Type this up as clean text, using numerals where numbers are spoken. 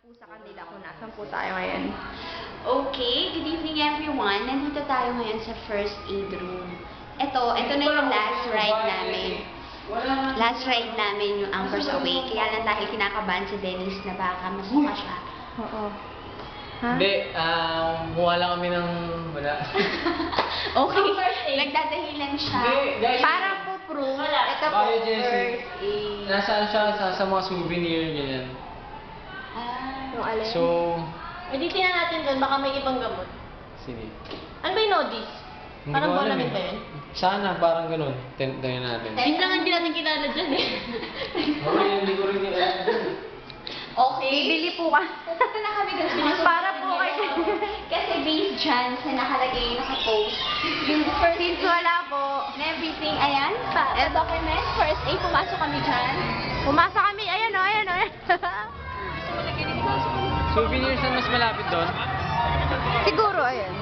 po sa kanila kung nasan po tayo ngayon. Okay, good evening everyone. Nandito tayo ngayon sa first aid room. Ito na yung last ride namin. Last ride namin yung Anchors Away. Kaya lang dahil kinakabahan si Dennis na baka masuka siya. Oo. Ha? Hindi, buha lang kami ng wala. Okay, nagdadahilan siya. Hindi, guys. Para po prove, ito po, Bye, Jessie. first aid. Nasaan siya sa mga souvenir, ganyan. Yung alin? So, Hindi tingnan natin doon, baka may ibang gamot. sige. Ano ba yung Nodis? Hindi Parang ko alam bonamit eh. ba yun? Sana, parang ganun. Tingnan natin. Yun lang ang hindi natin kilala dyan eh. Okay, hindi ko rin alam. Okay. Bibili po ka. Punta na kami dun sa mga Para po souvenir. kayo. Kasi based dyan sa nakalagay, nakapost. Yung first Since wala po, and everything, ayan, document, first aid, pumasok kami dyan. pumasa kami. Ayan o, ayan o. Souvenirs na mas malapit doon? Siguro, ayan.